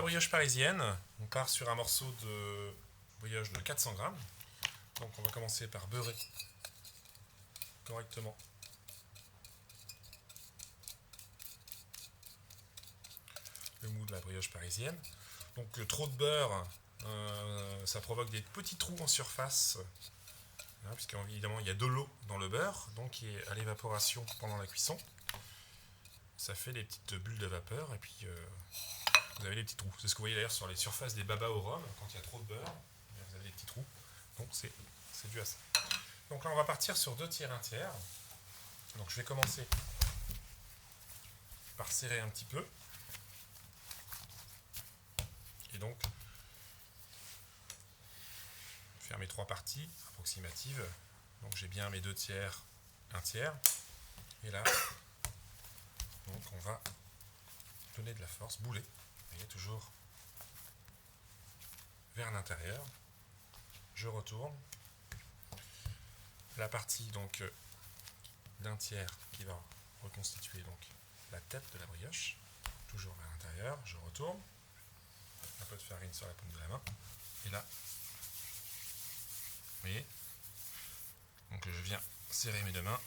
brioche parisienne. On part sur un morceau de brioche de 400 grammes. Donc on va commencer par beurrer correctement le mou de la brioche parisienne. Donc trop de beurre, ça provoque des petits trous en surface, hein, puisqu'évidemment il y a de l'eau dans le beurre, donc qui est à l'évaporation pendant la cuisson. Ça fait des petites bulles de vapeur et puis vous avez des petits trous. C'est ce que vous voyez d'ailleurs sur les surfaces des babas au rhum, quand il y a trop de beurre, vous avez des petits trous. Donc c'est dû à ça. Donc là on va partir sur 2 tiers, 1 tiers. Donc je vais commencer par serrer un petit peu. Et donc faire mes 3 parties approximatives. Donc j'ai bien mes 2 tiers, 1 tiers. Et là, donc on va donner de la force, bouler. Vous voyez, toujours vers l'intérieur. Je retourne. La partie donc d'1 tiers qui va reconstituer donc la tête de la brioche. Toujours vers l'intérieur. Je retourne. Un peu de farine sur la paume de la main. Et là, vous voyez, donc je viens serrer mes 2 mains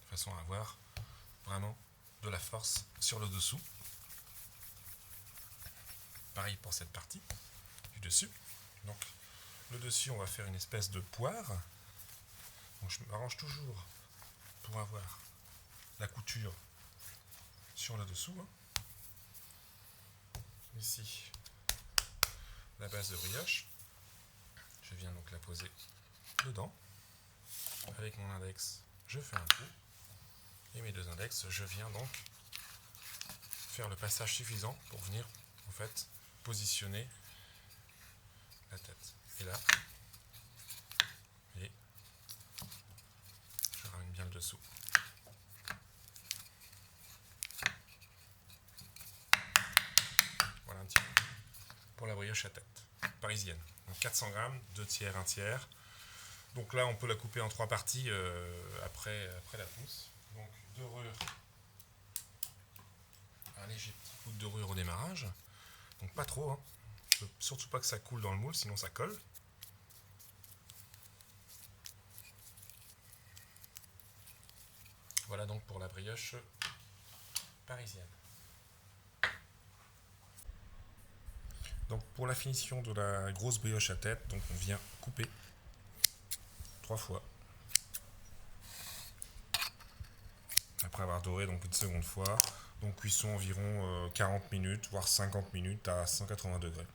de façon à avoir vraiment de la force sur le dessous. Pareil pour cette partie du dessus. Donc le dessus, on va faire une espèce de poire. Donc je m'arrange toujours pour avoir la couture sur le dessous. Ici, la base de brioche. Je viens donc la poser dedans. Avec mon index, je fais un trou. Et mes 2 index, je viens donc faire le passage suffisant pour venir en fait positionner la tête. Et là, et je ramène bien le dessous. Voilà un petit peu pour la brioche à tête parisienne. Donc 400 grammes, 2 tiers, 1 tiers. Donc là, on peut la couper en 3 parties après la pousse. Donc dorure, un léger petit coup de dorure au démarrage. Donc pas trop, hein. Surtout pas que ça coule dans le moule, sinon ça colle. Voilà donc pour la brioche parisienne. Donc pour la finition de la grosse brioche à tête, donc on vient couper 3 fois. Après avoir doré donc une seconde fois. Donc cuisson environ 40 minutes, voire 50 minutes à 180 degrés.